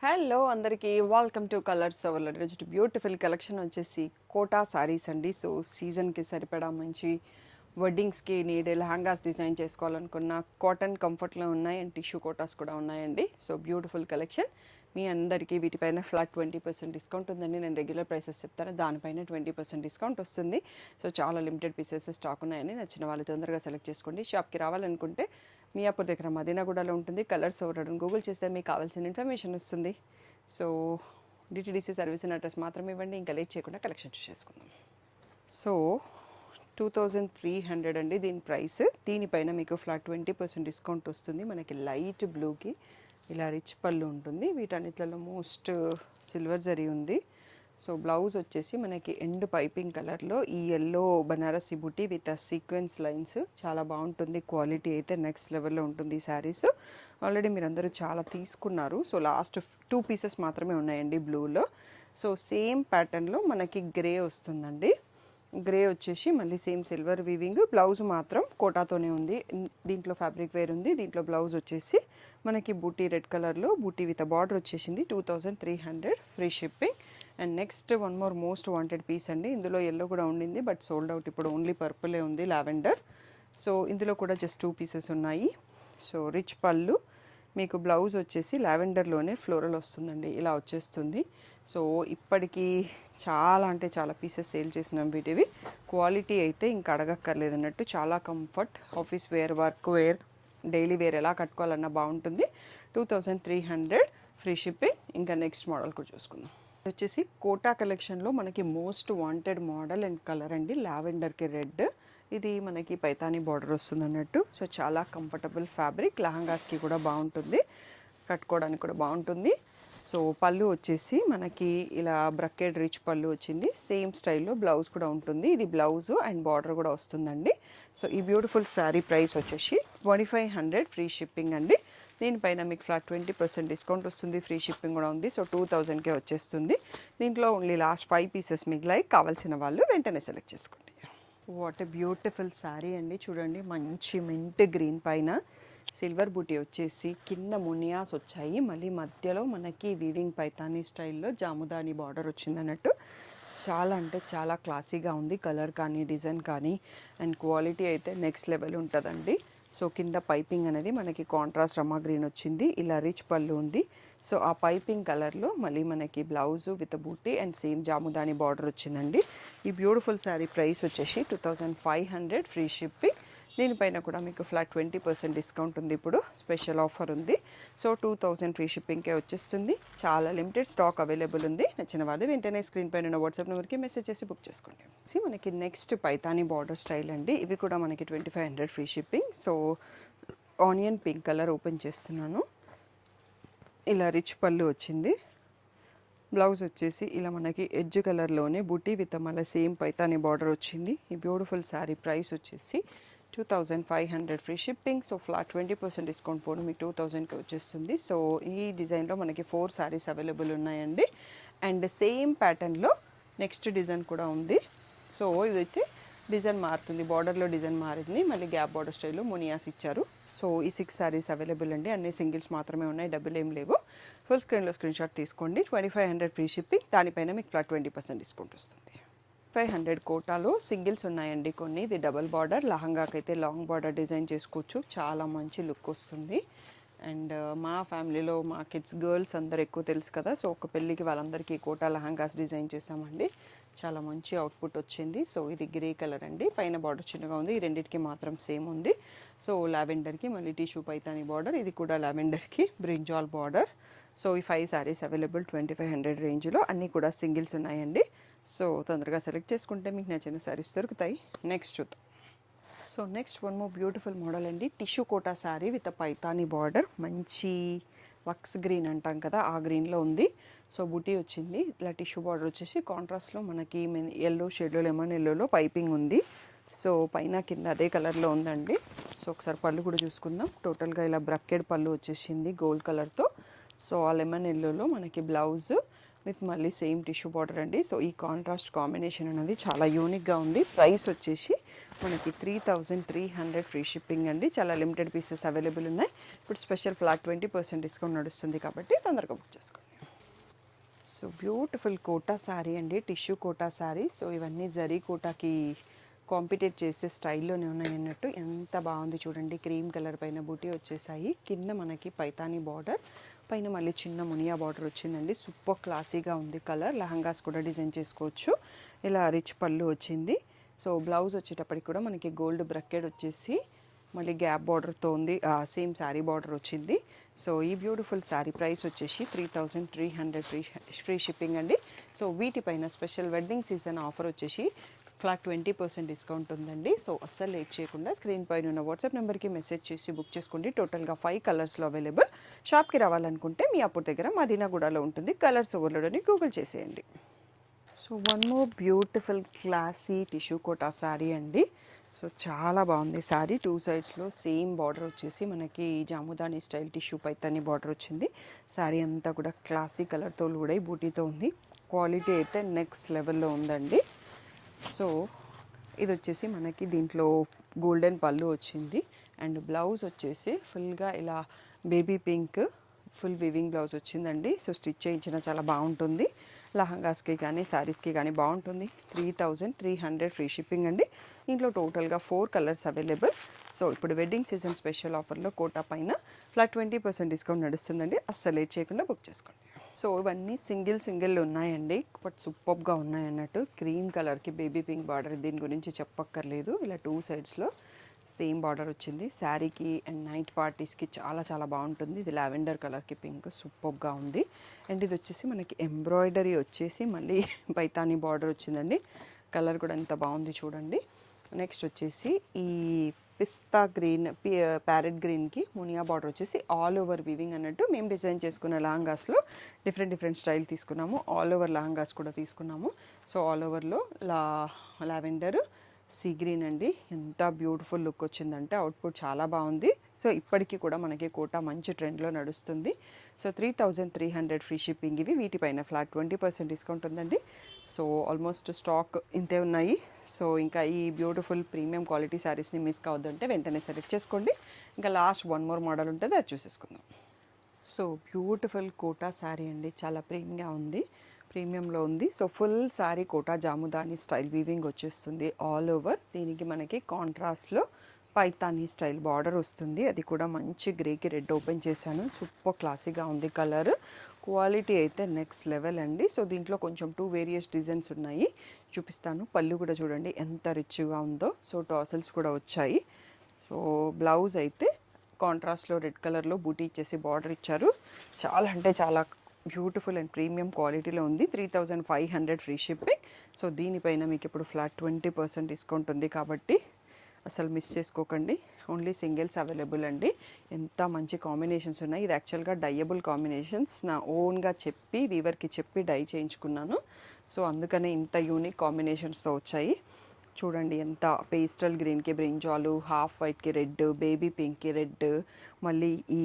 Hello అందరికీ welcome to colours overload. ఈరోజు beautiful collection వచ్చేసి కోటా సారీస్ అండి. సో సీజన్కి సరిపడా మంచి వెడ్డింగ్స్కి నీడ్ లెహంగాస్ డిజైన్ చేసుకోవాలనుకున్న కాటన్ కంఫర్ట్లో ఉన్నాయి అండ్ టిష్యూ కోటాస్ కూడా ఉన్నాయండి. సో బ్యూటిఫుల్ కలెక్షన్ మీ అందరికీ వీటిపైన ఫ్లాట్ 20% డిస్కౌంట్ ఉందండి. నేను రెగ్యులర్ ప్రైసెస్ చెప్తాను, దానిపైన 20% డిస్కౌంట్ వస్తుంది. సో చాలా లిమిటెడ్ పీసెస్ స్టాక్ ఉన్నాయని నచ్చిన వాళ్ళు తొందరగా సెలెక్ట్ చేసుకోండి. షాప్కి రావాలనుకుంటే మియాపూర్ దగ్గర మదీనాగూడలో ఉంటుంది. కలర్స్ ఓవర్లోడ్ గూగుల్ చేస్తే మీకు కావాల్సిన ఇన్ఫర్మేషన్ వస్తుంది. So DTDC service and address మాత్రం ఇవ్వండి. ఇంకా లేట్ చేయకుండా కలెక్షన్ చూసేసుకుందాం. సో 2300 అండి దీని ప్రైస్. దీనిపైన మీకు ఫ్లాట్ 20% డిస్కౌంట్ వస్తుంది. మనకి లైట్ బ్లూకి ఇలా రిచ్ పళ్ళు ఉంటుంది. వీటన్నిటిలో మోస్ట్ సిల్వర్ జరీ ఉంది. సో బ్లౌజ్ వచ్చేసి మనకి ఎండ్ పైపింగ్ కలర్లో ఈ yellow Banarasi buti with sequence lines చాలా బాగుంటుంది. క్వాలిటీ అయితే నెక్స్ట్ లెవెల్లో ఉంటుంది ఈ శారీస్. ఆల్రెడీ మీరు అందరూ చాలా తీసుకున్నారు. సో లాస్ట్ 2 పీసెస్ మాత్రమే ఉన్నాయండి బ్లూలో. సో సేమ్ ప్యాటర్న్లో మనకి గ్రే వస్తుందండి. గ్రే వచ్చేసి మళ్ళీ సేమ్ సిల్వర్ వీవింగ్. బ్లౌజ్ మాత్రం కోటాతోనే ఉంది. దీంట్లో ఫ్యాబ్రిక్ వేర్ ఉంది. దీంట్లో బ్లౌజ్ వచ్చేసి మనకి బూటీ రెడ్ కలర్లో బూటీ విత్ బార్డర్ వచ్చేసింది. 2300 free shipping. And next one more most wanted piece అండి. ఇందులో ఎల్లో కూడా ఉండింది బట్ సోల్డ్ అవుట్. ఇప్పుడు ఓన్లీ పర్పులే ఉంది, లావెండర్. సో ఇందులో కూడా జస్ట్ 2 పీసెస్ ఉన్నాయి. సో రిచ్ పళ్ళు, మీకు బ్లౌజ్ వచ్చేసి లావెండర్లోనే ఫ్లోరల్ వస్తుందండి, ఇలా వచ్చేస్తుంది. సో ఇప్పటికీ చాలా అంటే చాలా పీసెస్ సేల్ చేసినాం వీటివి. క్వాలిటీ అయితే ఇంకా అడగక్కర్లేదు అన్నట్టు. చాలా comfort, office wear, work wear, daily wear ఎలా కట్టుకోవాలన్నా బాగుంటుంది. 2300 ఫ్రీ షిప్పింగ్. ఇంకా నెక్స్ట్ మోడల్ కూడా చూసుకుందాం. వచ్చేసి కోటా కలెక్షన్లో మనకి most wanted model and colour అండి. లావెండర్కి రెడ్. ఇది మనకి పైతానీ బార్డర్ వస్తుంది అన్నట్టు. సో చాలా కంఫర్టబుల్ ఫ్యాబ్రిక్, లెహంగాస్కి కూడా బాగుంటుంది, కట్టుకోవడానికి కూడా బాగుంటుంది. సో పళ్ళు వచ్చేసి మనకి ఇలా బ్రకెడ్ రిచ్ పళ్ళు వచ్చింది. సేమ్ స్టైల్లో బ్లౌజ్ కూడా ఉంటుంది. ఇది బ్లౌజ్ అండ్ బార్డర్ కూడా వస్తుందండి. సో ఈ బ్యూటిఫుల్ శారీ ప్రైస్ వచ్చేసి 2500 ఫ్రీ షిప్పింగ్ అండి. దీనిపైన మీకు ఫ్లాట్ 20% డిస్కౌంట్ వస్తుంది. ఫ్రీ షిప్పింగ్ కూడా ఉంది. సో 2000కే వచ్చేస్తుంది. దీంట్లో ఓన్లీ లాస్ట్ 5 పీసెస్ మిగిలాయి. కావాల్సిన వాళ్ళు వెంటనే సెలెక్ట్ చేసుకోండి. వాట్ ఎ బ్యూటిఫుల్ శారీ అండి. చూడండి, మంచి మింట్ గ్రీన్ పైన సిల్వర్ బూటీ వచ్చేసి కింద మునియాస్ వచ్చాయి. మళ్ళీ మధ్యలో మనకి వీవింగ్ పైతానీ స్టైల్లో జాముదాని బార్డర్ వచ్చింది అన్నట్టు. చాలా అంటే చాలా క్లాసీగా ఉంది. కలర్ కానీ డిజైన్ కానీ అండ్ క్వాలిటీ అయితే నెక్స్ట్ లెవెల్ ఉంటుందండి. సో కింద పైపింగ్ అనేది మనకి కాంట్రాస్ట్ రమా గ్రీన్ వచ్చింది. ఇలా రిచ్ పళ్ళు ఉంది. సో ఆ పైపింగ్ కలర్లో మళ్ళీ మనకి బ్లౌజు విత్ బూటీ అండ్ సేమ్ జాముదాని బార్డర్ వచ్చిందండి. ఈ బ్యూటిఫుల్ శారీ ప్రైస్ వచ్చేసి 2500 ఫ్రీ షిప్పింగ్. దీనిపైన కూడా మీకు ఫ్లాట్ 20% డిస్కౌంట్ ఉంది. ఇప్పుడు స్పెషల్ ఆఫర్ ఉంది. సో 2000 ఫ్రీ షిప్పింగ్కే వచ్చేస్తుంది. చాలా లిమిటెడ్ స్టాక్ అవైలబుల్ ఉంది. నచ్చిన వాళ్ళు వెంటనే స్క్రీన్ పైన ఉన్న వాట్సాప్ నెంబర్కి మెసేజ్ చేసి బుక్ చేసుకోండి. మనకి నెక్స్ట్ పైతానీ బార్డర్ స్టైల్ అండి. ఇవి కూడా మనకి 2500 free shipping. So onion pink colour open చేస్తున్నాను. ఇలా రిచ్ పళ్ళు వచ్చింది. బ్లౌజ్ వచ్చేసి ఇలా మనకి ఎడ్జ్ కలర్లోనే బుటీ విత్ మళ్ళీ సేమ్ పైతానీ బార్డర్ వచ్చింది. ఈ బ్యూటిఫుల్ శారీ ప్రైస్ వచ్చేసి 2500 free shipping. So flat 20% discount పోను మీకు 2000కి వచ్చేస్తుంది. సో ఈ డిజైన్లో మనకి 4 శారీస్ అవైలబుల్ ఉన్నాయండి. అండ్ సేమ్ ప్యాటర్న్లో నెక్స్ట్ డిజైన్ కూడా ఉంది. సో ఇదైతే డిజైన్ మారుతుంది, బార్డర్లో డిజైన్ మారింది. మళ్ళీ గ్యాప్ బార్డర్ స్టైల్లో మునియాస్ ఇచ్చారు. సో ఈ 6 శారీస్ అవైలబుల్ అండి. అన్ని సింగిల్స్ మాత్రమే ఉన్నాయి, డబుల్ ఏం లేవు. ఫుల్ స్క్రీన్లో స్క్రీన్ షాట్ తీసుకోండి. 2500 ఫ్రీ షిప్పింగ్. దానిపైన మీకు ఫ్లాట్ 20% డిస్కౌంట్ వస్తుంది. 500 కోటాలో సింగిల్స్ ఉన్నాయండి కొన్ని. ఇది డబల్ బార్డర్, లహంగాకి అయితే లాంగ్ బార్డర్ డిజైన్ చేసుకోవచ్చు. చాలా మంచి లుక్ వస్తుంది. అండ్ మా ఫ్యామిలీలో మా కిడ్స్ గర్ల్స్ అందరు ఎక్కువ తెలుసు కదా. సో ఒక పెళ్ళికి వాళ్ళందరికీ కోటా లహంగాస్ డిజైన్ చేసామండి. చాలా మంచి అవుట్పుట్ వచ్చింది. సో ఇది గ్రే కలర్ అండి. పైన బార్డర్ చిన్నగా ఉంది. ఈ రెండింటికి మాత్రం సేమ్ ఉంది. సో లావెండర్కి మళ్ళీ టిష్యూ పైతానీ బార్డర్, ఇది కూడా లావెండర్కి బ్రింజాల్ బార్డర్. సో ఈ 5 శారీస్ అవైలబుల్ 2500 రేంజ్లో. అన్నీ కూడా సింగిల్స్ ఉన్నాయండి. సో తొందరగా సెలెక్ట్ చేసుకుంటే మీకు నచ్చిన శారీస్ దొరుకుతాయి. నెక్స్ట్ చూద్దాం. So next one more beautiful model అండి. Tissue Kota sari with paithani border. మంచి వక్స్ గ్రీన్ అంటాం కదా, ఆ గ్రీన్లో ఉంది. సో బుటీ వచ్చింది. ఇలా టిష్యూ బార్డర్ వచ్చేసి కాంట్రాస్ట్లో మనకి ఎల్లో షేడ్లో, లెమన్ ఎల్లోలో పైపింగ్ ఉంది. సో పైన కింద అదే కలర్లో ఉందండి. సో ఒకసారి పళ్ళు కూడా చూసుకుందాం. టోటల్గా ఇలా బ్రకెడ్ పళ్ళు వచ్చేసింది గోల్డ్ కలర్తో. సో ఆ లెమన్ ఎల్లోలో మనకి బ్లౌజ్ విత్ మళ్ళీ సేమ్ టిష్యూ బార్డర్ అండి. సో ఈ కాంట్రాస్ట్ కాంబినేషన్ అనేది చాలా యూనిక్గా ఉంది. ప్రైస్ వచ్చేసి మనకి 3300 ఫ్రీ షిప్పింగ్ అండి. చాలా లిమిటెడ్ పీసెస్ అవైలబుల్ ఉన్నాయి. ఇప్పుడు స్పెషల్ ఫ్లాట్ 20% డిస్కౌంట్ నడుస్తుంది కాబట్టి తొందరగా బుక్ చేసుకోండి. సో బ్యూటిఫుల్ కోటా శారీ అండి, టిష్యూ కోటా శారీ. సో ఇవన్నీ జరీ కోటాకి కాంపిటేట్ చేసే స్టైల్లోనే ఉన్నాయి అన్నట్టు. ఎంత బాగుంది చూడండి. క్రీమ్ కలర్ పైన బూటీ వచ్చేసాయి. కింద మనకి పైతానీ బార్డర్, పైన మళ్ళీ చిన్న మునియా బార్డర్ వచ్చిందండి. సూపర్ క్లాసీగా ఉంది కలర్. లహంగాస్ కూడా డిజైన్ చేసుకోవచ్చు. ఇలా రిచ్ పళ్ళు వచ్చింది. సో బ్లౌజ్ వచ్చేటప్పటికి కూడా మనకి గోల్డ్ బ్రకెట్ వచ్చేసి మళ్ళీ గ్యాప్ బార్డర్తో ఉంది. సేమ్ శారీ బార్డర్ వచ్చింది. సో ఈ బ్యూటిఫుల్ శారీ ప్రైస్ వచ్చేసి 3300 ఫ్రీ షిప్పింగ్ అండి. సో వీటిపైన స్పెషల్ వెడ్డింగ్ సీజన్ ఆఫర్ వచ్చేసి ఫ్లాట్ 20% డిస్కౌంట్ ఉందండి. సో అస్సలు లేట్ చేయకుండా స్క్రీన్ పైన ఉన్న వాట్సాప్ నెంబర్కి మెసేజ్ చేసి బుక్ చేసుకోండి. టోటల్గా 5 కలర్స్లో అవైలబుల్. షాప్కి రావాలనుకుంటే మీ అప్పుడు దగ్గర మదీనాగూడలో ఉంటుంది. కలర్స్ ఓవర్లోడ్ అని గూగుల్ చేసేయండి. So one more beautiful classy tissue Kota sari అండి. సో చాలా బాగుంది శారీ. 2 సైడ్స్లో సేమ్ బార్డర్ వచ్చేసి మనకి జాముదాని స్టైల్ టిష్యూ పైతాని బార్డర్ వచ్చింది. శారీ అంతా కూడా క్లాసీ కలర్తో కూడా బూటీతో ఉంది. క్వాలిటీ అయితే నెక్స్ట్ లెవెల్లో ఉందండి. సో ఇది వచ్చేసి మనకి దీంట్లో గోల్డెన్ పళ్ళు వచ్చింది. అండ్ బ్లౌజ్ వచ్చేసి ఫుల్గా ఇలా baby pink full weaving blouse వచ్చిందండి. సో స్టిచ్ చేయించిన చాలా బాగుంటుంది. లహంగాస్కి కానీ శారీస్కి కానీ బాగుంటుంది. 3300 ఫ్రీ షిప్పింగ్ అండి. ఇంట్లో టోటల్గా 4 కలర్స్ అవైలబుల్. సో ఇప్పుడు వెడ్డింగ్ సీజన్ స్పెషల్ ఆఫర్లో కోటా పైన ఫ్లాట్ 20% డిస్కౌంట్ నడుస్తుందండి. అస్సలు లేట్ చేయకుండా బుక్ చేసుకోండి. సో ఇవన్నీ సింగిల్ ఉన్నాయండి, బట్ సూపర్గా ఉన్నాయి అన్నట్టు. క్రీమ్ కలర్కి బేబీ పింక్ బార్డర్, దీని గురించి చెప్పక్కర్లేదు. ఇలా 2 సైడ్స్లో సేమ్ బార్డర్ వచ్చింది. శారీకి అండ్ నైట్ పార్టీస్కి చాలా బాగుంటుంది. ఇది లావెండర్ కలర్కి పింక్ సూపర్గా ఉంది. అండ్ ఇది వచ్చేసి మనకి ఎంబ్రాయిడరీ వచ్చేసి మళ్ళీ పైతానీ బార్డర్ వచ్చిందండి. కలర్ కూడా ఎంత బాగుంది చూడండి. నెక్స్ట్ వచ్చేసి ఈ పిస్తా గ్రీన్ ప్యారెట్ గ్రీన్కి మునియా బార్డర్ వచ్చేసి ఆల్ ఓవర్ వీవింగ్ అన్నట్టు. మేము డిజైన్ చేసుకున్న లహంగాస్లో డిఫరెంట్ స్టైల్ తీసుకున్నాము. ఆల్ ఓవర్ లహంగాస్ కూడా తీసుకున్నాము. సో ఆల్ ఓవర్లో లావెండర్ సీ గ్రీన్ అండి. ఎంత బ్యూటిఫుల్ లుక్ వచ్చిందంటే అవుట్పుట్ చాలా బాగుంది. సో ఇప్పటికీ కూడా మనకి కోటా మంచి ట్రెండ్లో నడుస్తుంది. సో 3300 ఫ్రీ షిప్పింగ్ ఇవి. వీటిపైన ఫ్లాట్ 20% డిస్కౌంట్ ఉందండి. సో ఆల్మోస్ట్ స్టాక్ ఇంతే ఉన్నాయి. సో ఇంకా ఈ బ్యూటిఫుల్ ప్రీమియం క్వాలిటీ శారీస్ని మిస్ కావద్దంటే వెంటనే సెలెక్ట్ చేసుకోండి. ఇంకా లాస్ట్ 1 మోర్ మోడల్ ఉంటుంది, అది చూసేసుకుందాం. సో బ్యూటిఫుల్ కోటా శారీ అండి. చాలా ప్రీమియంలో ఉంది. So full sari Kota jamdani style weaving వచ్చేస్తుంది ఆల్ ఓవర్. దీనికి మనకి కాంట్రాస్ట్లో పైతానీ స్టైల్ బార్డర్ వస్తుంది. అది కూడా మంచి గ్రేకి రెడ్ ఓపెన్ చేశాను. సూపర్ క్లాసీగా ఉంది కలర్. క్వాలిటీ అయితే నెక్స్ట్ లెవెల్ అండి. సో దీంట్లో కొంచెం 2 వేరియస్ డిజైన్స్ ఉన్నాయి, చూపిస్తాను. పళ్ళు కూడా చూడండి ఎంత రిచ్గా ఉందో. సో టాసల్స్ కూడా వచ్చాయి. సో బ్లౌజ్ అయితే కాంట్రాస్ట్లో రెడ్ కలర్లో బూటీ ఇచ్చేసి బార్డర్ ఇచ్చారు. చాలా బ్యూటిఫుల్ అండ్ ప్రీమియం క్వాలిటీలో ఉంది. 3500 ఫ్రీ షిప్పింగ్. సో దీనిపైన మీకు ఇప్పుడు ఫ్లాట్ 20% డిస్కౌంట్ ఉంది కాబట్టి అసలు మిస్ చేసుకోకండి. ఓన్లీ సింగిల్స్ అవైలబుల్ అండి. ఎంత మంచి కాంబినేషన్స్ ఉన్నాయి. ఇది యాక్చువల్గా డైయబుల్ కాంబినేషన్స్. నా ఓన్గా చెప్పి వీవర్కి చెప్పి డై చేయించుకున్నాను. సో అందుకనే ఇంత యూనిక్ కాంబినేషన్స్తో వచ్చాయి. చూడండి ఎంత పేస్టల్ గ్రీన్కి బ్రింజాలు, హాఫ్ వైట్కి రెడ్, బేబీ పింక్కి రెడ్, మళ్ళీ ఈ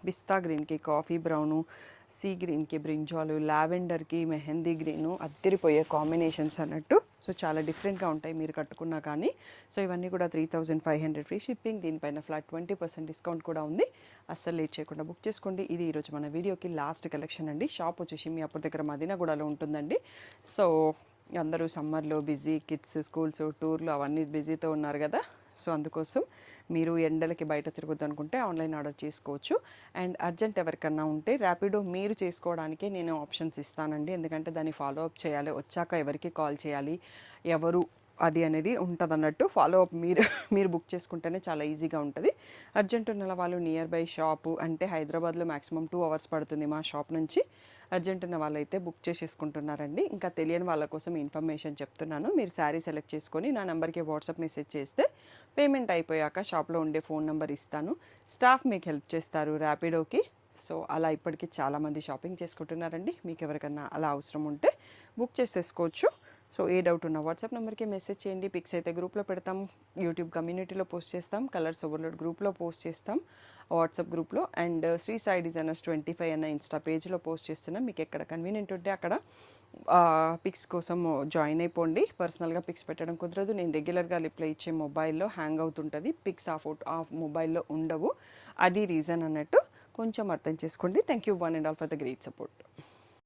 పిస్తా గ్రీన్కి కాఫీ బ్రౌను, సీ గ్రీన్కి బ్రింజాలు, లావెండర్కి మెహందీ గ్రీను, అద్దరిపోయే కాంబినేషన్స్ అన్నట్టు. సో చాలా డిఫరెంట్గా ఉంటాయి మీరు కట్టుకున్నా కానీ. సో ఇవన్నీ కూడా 3500 ఫ్రీ షిప్పింగ్. దీనిపైన ఫ్లాట్ 20% డిస్కౌంట్ కూడా ఉంది. అస్సలు లేట్ చేయకుండా బుక్ చేసుకోండి. ఇది ఈరోజు మన వీడియోకి లాస్ట్ కలెక్షన్ అండి. షాప్ వచ్చేసి మీ అప్పుడు దగ్గర మదీనాగూడలో ఉంటుందండి. సో అందరూ సమ్మర్లో బిజీ, కిడ్స్ స్కూల్స్ టూర్లు అవన్నీ బిజీతో ఉన్నారు కదా. సో అందుకోసం మీరు ఎండలకి బయట తిరగొద్దు అనుకుంటే ఆన్లైన్ ఆర్డర్ చేసుకోవచ్చు. అండ్ అర్జెంట్ ఎవరికన్నా ఉంటే ర్యాపిడో మీరు చేసుకోవడానికే నేను ఆప్షన్స్ ఇస్తానండి. ఎందుకంటే దాన్ని ఫాలో అప్ చేయాలి, వచ్చాక ఎవరికి కాల్ చేయాలి, ఎవరు అది అనేది ఉంటుంది అన్నట్టు. ఫాలో అప్ మీరు బుక్ చేసుకుంటేనే చాలా ఈజీగా ఉంటుంది. అర్జెంట్ ఉన్న వాళ్ళు నియర్ బై షాపు అంటే హైదరాబాద్లో మ్యాక్సిమం 2 అవర్స్ పడుతుంది మా షాప్ నుంచి. అర్జెంట్ ఉన్న వాళ్ళైతే బుక్ చేసేసుకుంటున్నారండి. ఇంకా తెలియని వాళ్ళ కోసం ఇన్ఫర్మేషన్ చెప్తున్నాను. మీరు శారీ సెలెక్ట్ చేసుకొని నా నెంబర్కి వాట్సాప్ మెసేజ్ చేస్తే పేమెంట్ అయిపోయాక షాప్లో ఉండే ఫోన్ నెంబర్ ఇస్తాను. స్టాఫ్ మీకు హెల్ప్ చేస్తారు ర్యాపిడోకి. సో అలా ఇప్పటికీ చాలామంది షాపింగ్ చేసుకుంటున్నారండి. మీకు ఎవరికన్నా అలా అవసరం ఉంటే బుక్ చేసేసుకోవచ్చు. సో ఏ డౌట్ ఉన్న వాట్సాప్ నెంబర్కి మెసేజ్ చేయండి. పిక్స్ అయితే గ్రూప్లో పెడతాం, యూట్యూబ్ కమ్యూనిటీలో పోస్ట్ చేస్తాం, కలర్స్ ఓవర్లోడ్ గ్రూప్లో పోస్ట్ చేస్తాం. వాట్సాప్ గ్రూప్లో. అండ్ శ్రీ సాయి డిజైనర్స్ 25 అన్న ఇన్స్టా పేజ్లో పోస్ట్ చేస్తున్నాం. మీకు ఎక్కడ కన్వీనియంట్ ఉంటే అక్కడ పిక్స్ కోసం జాయిన్ అయిపోండి. పర్సనల్గా పిక్స్ పెట్టడం కుదరదు. నేను రెగ్యులర్గా రిప్లై ఇచ్చే మొబైల్లో హ్యాంగ్ అవుతుంటుంది, పిక్స్ ఆ మొబైల్లో ఉండవు. అది రీజన్ అన్నట్టు కొంచెం అర్థం చేసుకోండి. Thank you one and all for the great support.